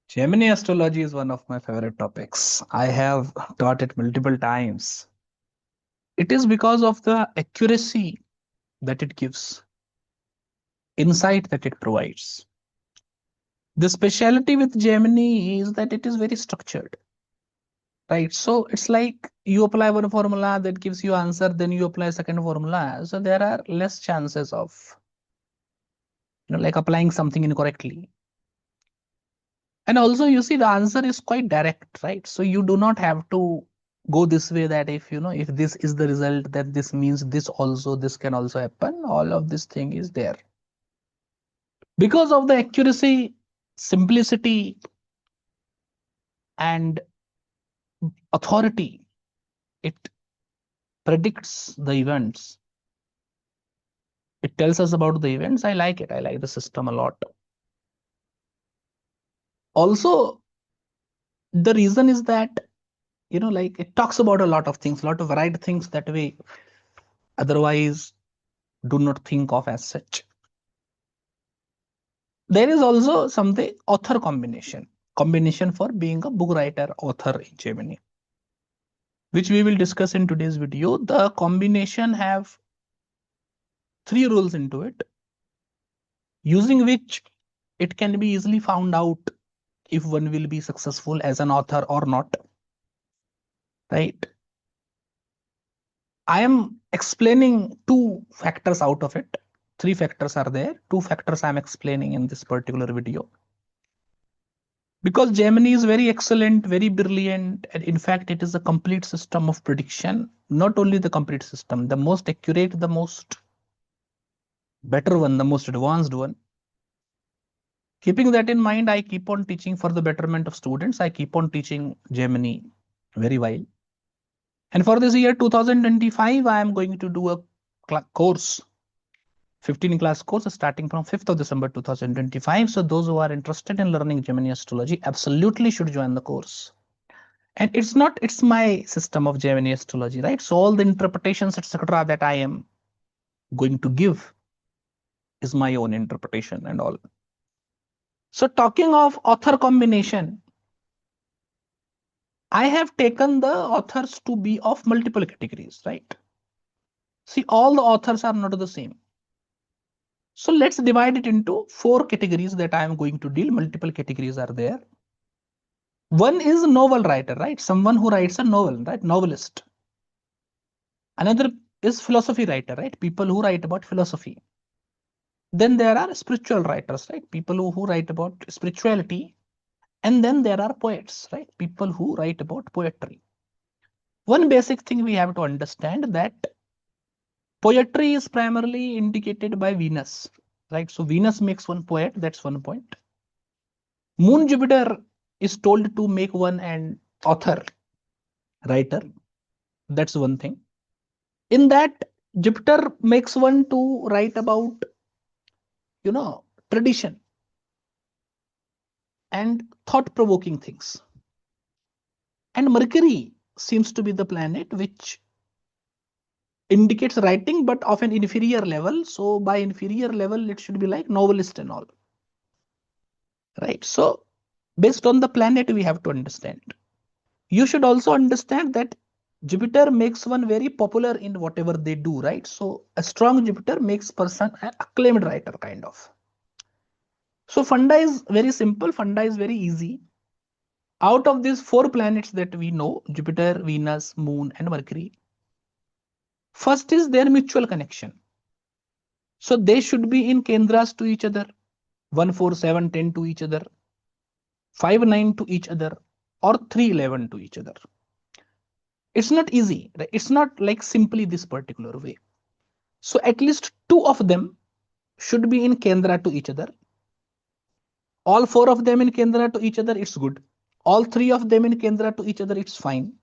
Gemini astrology is one of my favorite topics. I have taught it multiple times. It is because of the accuracy that it gives, insight that it provides. The speciality with Gemini is that it is very structured, right? So it's like you apply one formula that gives you answer, then you apply second formula. So there are less chances of, like applying something incorrectly. And also, you see, the answer is quite direct, right? So you do not have to go this way that if this is the result, then this means this can also happen. All of this thing is there. Because of the accuracy, simplicity, and authority, it predicts the events. It tells us about the events. I like it. I like the system a lot. Also, the reason is that, like it talks about a lot of things, a lot of varied things that we otherwise do not think of as such. There is also something author combination for being a book writer author in Gemini, which we will discuss in today's video. The combination have three rules into it, using which it can be easily found out if one will be successful as an author or not, right? I am explaining two factors out of it. Three factors are there. Two factors I'm explaining in this particular video. Because Gemini is very excellent, very brilliant, and in fact, it is a complete system of prediction. Not only the complete system, the most accurate, the most better one, the most advanced one. Keeping that in mind, I keep on teaching for the betterment of students. I keep on teaching Gemini very well. And for this year 2025, I am going to do a course, 15-class course starting from 5th of December 2025. So those who are interested in learning Gemini astrology absolutely should join the course. And it's my system of Gemini astrology, right? So all the interpretations, etc., that I am going to give is my own interpretation and all. So talking of author combination, I have taken the authors to be of multiple categories, right? See, all the authors are not the same. So let's divide it into four categories that I am going to deal. Multiple categories are there. One is novel writer, right? Someone who writes a novel, right? Novelist. Another is philosophy writer, right? People who write about philosophy. Then there are spiritual writers, right? People who write about spirituality. And then there are poets, right? People who write about poetry. One basic thing we have to understand that poetry is primarily indicated by Venus, right? So Venus makes one poet, that's one point. Moon Jupiter is told to make one an author, writer. That's one thing. In that, Jupiter makes one to write about, tradition and thought-provoking things. And Mercury seems to be the planet which indicates writing, but of an inferior level. So by inferior level, it should be like novelist and all. Right. So based on the planet, we have to understand. You should also understand that Jupiter makes one very popular in whatever they do, right? So a strong Jupiter makes person an acclaimed writer, kind of. So funda is very simple. Funda is very easy. Out of these four planets that we know, Jupiter, Venus, Moon, and Mercury, first is their mutual connection. So they should be in Kendras to each other, 1, 4, 7, 10 to each other, 5, 9 to each other, or 3, 11 to each other. It's not easy. Right? It's not like simply this particular way. So at least 2 of them should be in Kendra to each other. All 4 of them in Kendra to each other, it's good. All 3 of them in Kendra to each other, it's fine.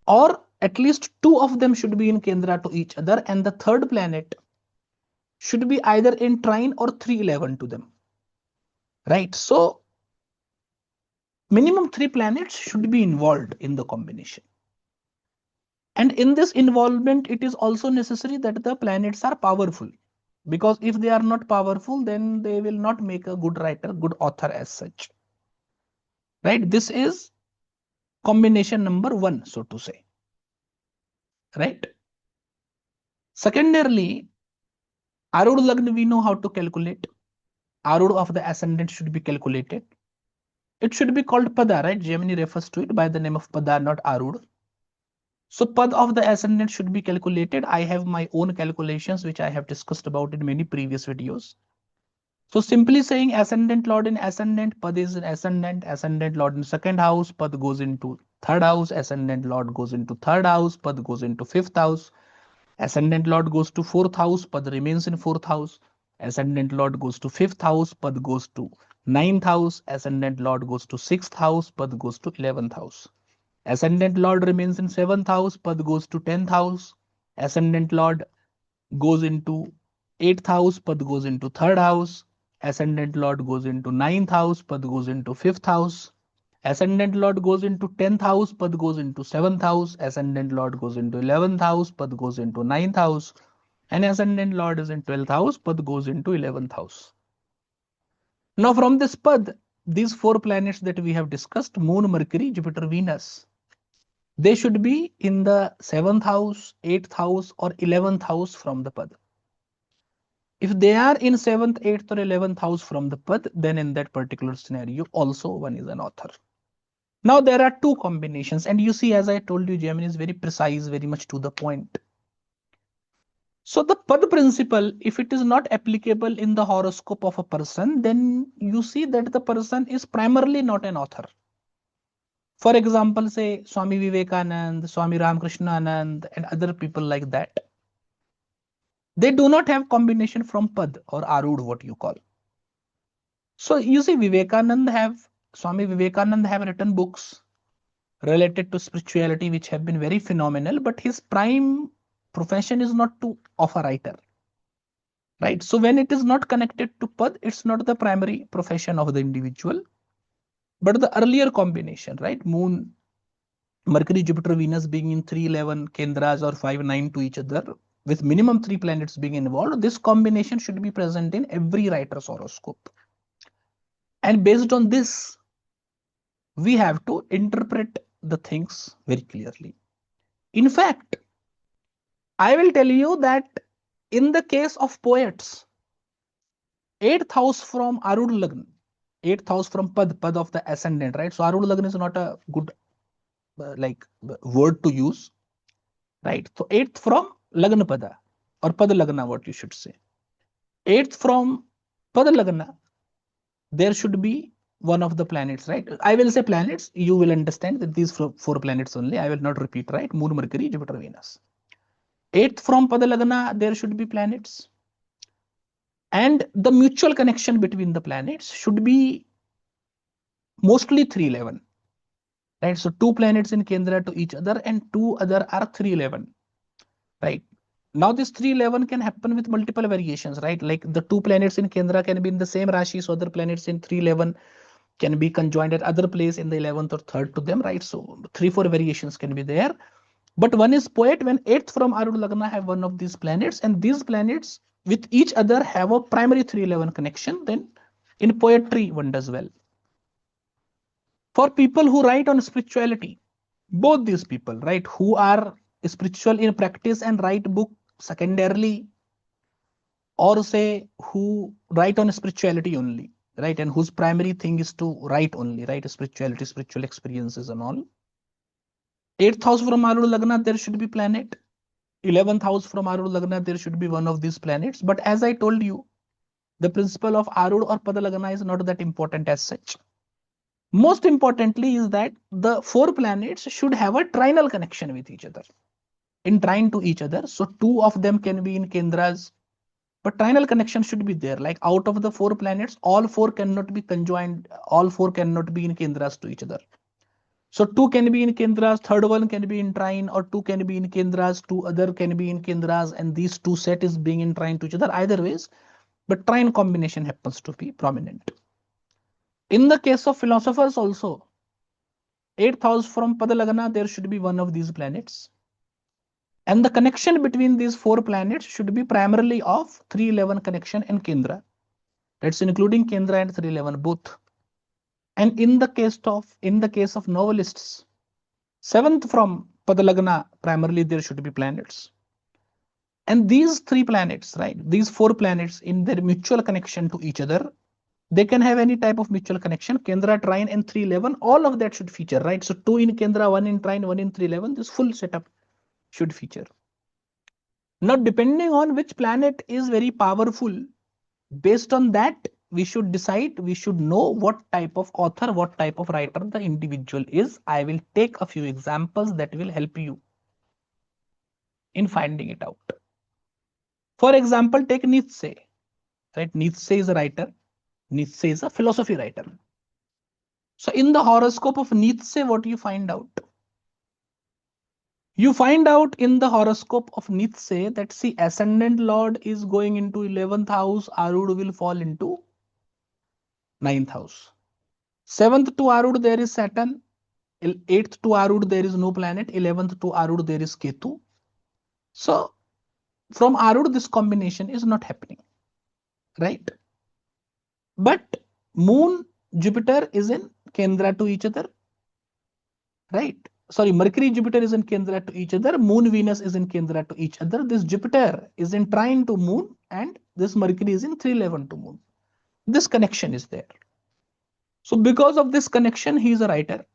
Or at least 2 of them should be in Kendra to each other, and the third planet should be either in trine or 311 to them. Right? So minimum 3 planets should be involved in the combination. And in this involvement, it is also necessary that the planets are powerful. Because if they are not powerful, then they will not make a good writer, good author as such. right? This is combination number 1, so to say, right? Secondarily, Arur Lagna we know how to calculate. Arur of the ascendant should be calculated. It should be called Pada, right? Gemini refers to it by the name of Pada, not Arur. So Pad of the ascendant should be calculated. I have my own calculations, which I have discussed about in many previous videos. So simply saying ascendant lord in ascendant, Pad is in ascendant lord in second house, Pad goes into third house, ascendant lord goes into third house, Pad goes into fifth house, ascendant lord goes to fourth house, Pad remains in fourth house, ascendant lord goes to fifth house, Pad goes to ninth house, ascendant lord goes to sixth house, Pad goes to 11th house. Ascendant lord remains in 7th house, Pad goes to 10th house. Ascendant lord goes into 8th house, Pad goes into 3rd house. Ascendant lord goes into 9th house, Pad goes into 5th house. Ascendant lord goes into 10th house, Pad goes into 7th house. Ascendant lord goes into 11th house, Pad goes into 9th house. And ascendant lord is in 12th house, Pad goes into 11th house. Now from this Pad, these 4 planets that we have discussed, Moon, Mercury, Jupiter, Venus, they should be in the 7th house, 8th house, or 11th house from the Pad. If they are in 7th, 8th, or 11th house from the Pad, then in that particular scenario, also one is an author. Now there are 2 combinations, and you see, as I told you, Gemini is very precise, very much to the point. So the Pad principle, if it is not applicable in the horoscope of a person, then you see that the person is primarily not an author. For example, say Swami Vivekanand, Swami Ramakrishna Anand, and other people like that. They do not have combination from Pad or Arud, what you call. So you see, Swami Vivekanand have written books related to spirituality, which have been very phenomenal, but his prime profession is not of a writer. Right? So when it is not connected to Pad, it's not the primary profession of the individual, but the earlier combination, right? Moon, Mercury, Jupiter, Venus being in 311 Kendras or 5-9 to each other, with minimum 3 planets being involved, this combination should be present in every writer's horoscope. And based on this, we have to interpret the things very clearly. In fact, I will tell you that in the case of poets, 8th house from Arur Lagna, 8th house from Pad of the ascendant, right? So Arur Lagna is not a good word to use, right? So 8th from Lagna Pada or Pada Lagna, what you should say. 8th from Pada Lagna, there should be one of the planets, right? I will say planets, you will understand that these 4 planets only. I will not repeat, right? Moon, Mercury, Jupiter, Venus. 8th from Pada Lagna, there should be planets. And the mutual connection between the planets should be mostly 311. Right? So 2 planets in Kendra to each other and 2 other are 311. Right? Now this 311 can happen with multiple variations, right? Like the 2 planets in Kendra can be in the same Rashi, so other planets in 311 can be conjoined at other place in the 11th or 3rd to them, right? So 3-4 variations can be there. But one is poet when 8th from Arud Lagna have one of these planets, and these planets with each other have a primary 311 connection, then in poetry one does well. For people who write on spirituality, both these people, right, who are spiritual in practice and write book secondarily, or say who write on spirituality only, right, and whose primary thing is to write only, right, spirituality, spiritual experiences and all. 8th house from Arur Lagna, there should be planet. 11th house from Arur Lagna, there should be one of these planets. But as I told you, the principle of Arur or Pada Lagna is not that important as such. Most importantly is that the 4 planets should have a trinal connection with each other, in trine to each other. So 2 of them can be in Kendras, but trinal connection should be there. Like out of the 4 planets, all 4 cannot be conjoined, all 4 cannot be in Kendras to each other. So 2 can be in Kendras, third one can be in trine, or 2 can be in Kendras, 2 other can be in Kendras, and these 2 set is being in trine to each other either ways, but trine combination happens to be prominent. In the case of philosophers also, 8th house from Pada Lagna, there should be one of these planets. And the connection between these 4 planets should be primarily of 311 connection and Kendra. That's including Kendra and 311 both. And in the case of novelists, seventh from Padalagna, primarily there should be planets. And these three planets, right? These four planets in their mutual connection to each other, they can have any type of mutual connection. Kendra, trine, and 311, all of that should feature, right? So 2 in Kendra, 1 in trine, 1 in 311, this full setup should feature. Now, depending on which planet is very powerful, based on that, we should decide, we should know what type of author, what type of writer the individual is. I will take a few examples that will help you in finding it out. For example, take Nietzsche, right? Nietzsche is a writer. Nietzsche is a philosophy writer. So in the horoscope of Nietzsche, what you find out? You find out in the horoscope of Nietzsche that see, ascendant lord is going into 11th house, Arur will fall into 9th house. 7th to Arur there is Saturn, 8th to Arur there is no planet, 11th to Arur there is Ketu. So from Arur this combination is not happening, right? But Moon, Jupiter is in Kendra to each other, right? Sorry, Mercury, Jupiter is in Kendra to each other. Moon, Venus is in Kendra to each other. This Jupiter is in trine to Moon, and this Mercury is in 311 to Moon. This connection is there. So because of this connection, he is a writer.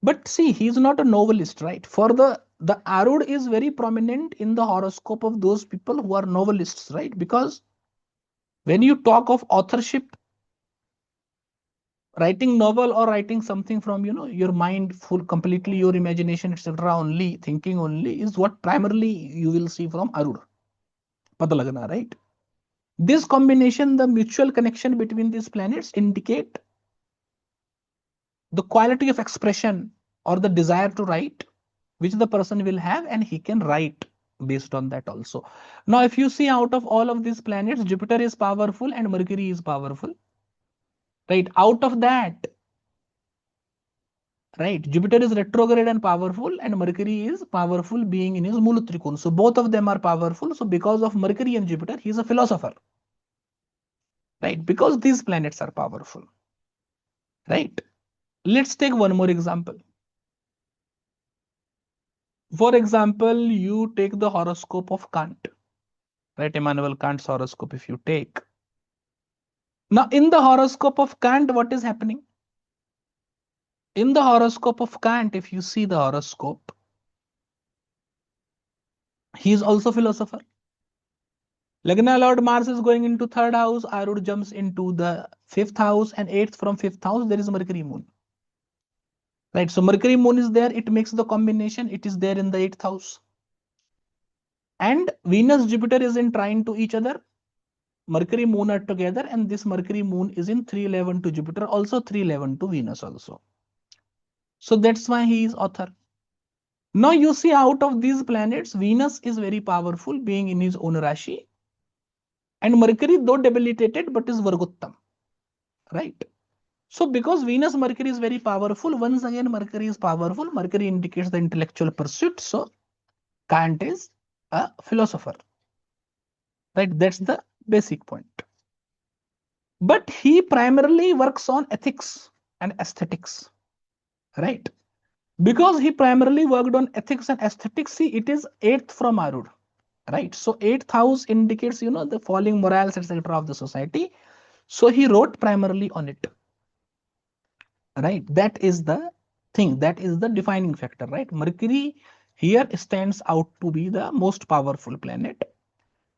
But see, he is not a novelist, right? For the Arud is very prominent in the horoscope of those people who are novelists, right? Because when you talk of authorship, writing novel or writing something from your mind, full completely your imagination, etc., only thinking only is what primarily you will see from Arur Padalagna, right? This combination, the mutual connection between these planets indicate the quality of expression or the desire to write which the person will have, and he can write based on that also. Now if you see, out of all of these planets, Jupiter is powerful and Mercury is powerful, right? Out of that, right, Jupiter is retrograde and powerful, and Mercury is powerful being in his Mula Trikona. So both of them are powerful. So because of Mercury and Jupiter, he is a philosopher, right? Because these planets are powerful, right? Let's take one more example. For example, you take the horoscope of Kant, right? Immanuel Kant's horoscope, if you take. Now, in the horoscope of Kant, what is happening? In the horoscope of Kant, if you see the horoscope, he is also philosopher. Lagna Lord Mars is going into 3rd house, Arur jumps into the 5th house, and 8th from 5th house, there is Mercury Moon. Right, so Mercury Moon is there, it makes the combination, it is there in the 8th house. And Venus Jupiter is in trine to each other. Mercury Moon are together, and this Mercury Moon is in 311 to Jupiter, also 311 to Venus also. So that's why he is author. Now you see, out of these planets, Venus is very powerful, being in his own Rashi. And Mercury, though debilitated, but is Vargottam, right? So because Venus Mercury is very powerful, once again Mercury is powerful. Mercury indicates the intellectual pursuit. So Kant is a philosopher, right? That's the basic point. But he primarily works on ethics and aesthetics, right? Because he primarily worked on ethics and aesthetics, see, it is 8th from Arur, right? So 8th house indicates, the falling morals, etc. of the society. So he wrote primarily on it, right? That is the thing, that is the defining factor, right? Mercury here stands out to be the most powerful planet.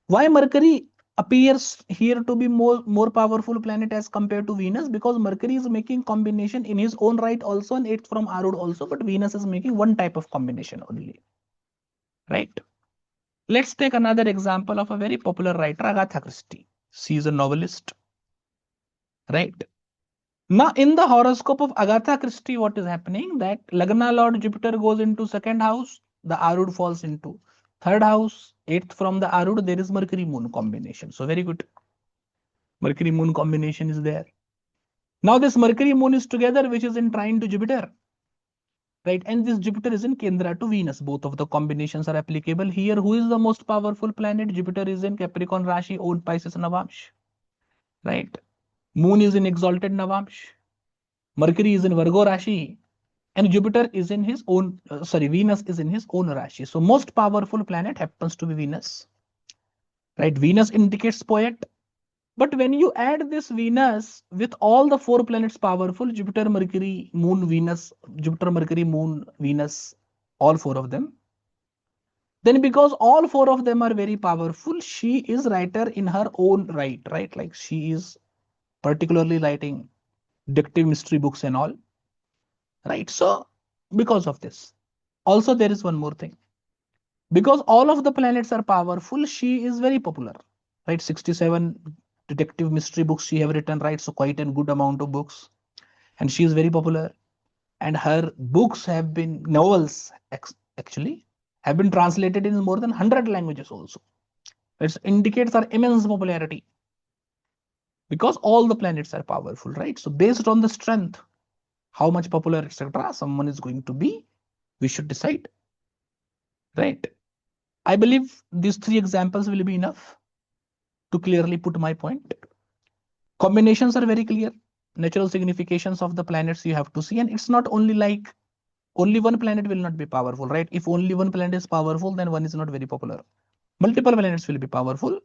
Why Mercury appears here to be more powerful planet as compared to Venus? Because Mercury is making combination in his own right also, and 8th from Arud also, but Venus is making one type of combination only, right? Let's take another example of a very popular writer, Agatha Christie. She is a novelist, right? Now, in the horoscope of Agatha Christie, what is happening? That Lagna Lord Jupiter goes into 2nd house, the Arud falls into 3rd house, 8th from the Arud, there is Mercury Moon combination. So very good. Mercury Moon combination is there. Now this Mercury Moon is together, which is in trine to Jupiter, right? And this Jupiter is in Kendra to Venus. Both of the combinations are applicable here. Who is the most powerful planet? Jupiter is in Capricorn Rashi, own Pisces Navamsh, right? Moon is in exalted Navamsh. Mercury is in Virgo Rashi, and Jupiter is in his own, Venus is in his own Rashi. So most powerful planet happens to be Venus, right? Venus indicates poet. But when you add this Venus with all the four planets powerful, Jupiter, Mercury, Moon, Venus, Jupiter, Mercury, Moon, Venus, all four of them, then because all four of them are very powerful, she is writer in her own right, right? Like she is particularly writing detective mystery books and all, right? So because of this, also there is one more thing. Because all of the planets are powerful, she is very popular, right? 67 detective mystery books she have written, right? So quite a good amount of books, and she is very popular. And her books have been novels, actually, have been translated in more than 100 languages also. It indicates her immense popularity because all the planets are powerful, right? So based on the strength, how much popular, etc., someone is going to be, we should decide, right? I believe these three examples will be enough to clearly put my point. Combinations are very clear. Natural significations of the planets you have to see, and it's not only like only one planet will not be powerful, right? If only one planet is powerful, then one is not very popular. Multiple planets will be powerful.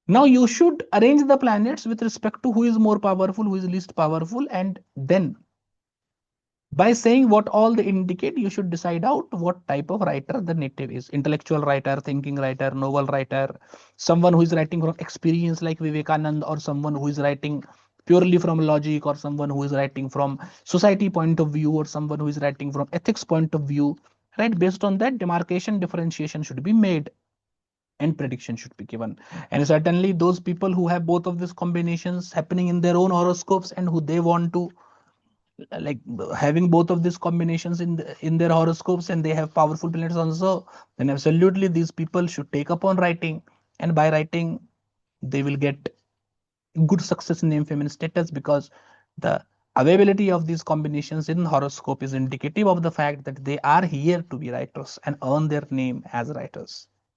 Now you should arrange the planets with respect to who is more powerful, who is least powerful, and then by saying what all they indicate, you should decide out what type of writer the native is. Intellectual writer, thinking writer, novel writer, someone who is writing from experience like Vivekanand, or someone who is writing purely from logic, or someone who is writing from society point of view, or someone who is writing from ethics point of view, right? Based on that, demarcation, differentiation should be made and prediction should be given. And certainly those people who have both of these combinations happening in their own horoscopes and who they want to like having both of these combinations in their horoscopes, and they have powerful planets also, then absolutely these people should take up on writing, and by writing they will get good success in name, fame, and status, because the availability of these combinations in horoscope is indicative of the fact that they are here to be writers and earn their name as writers.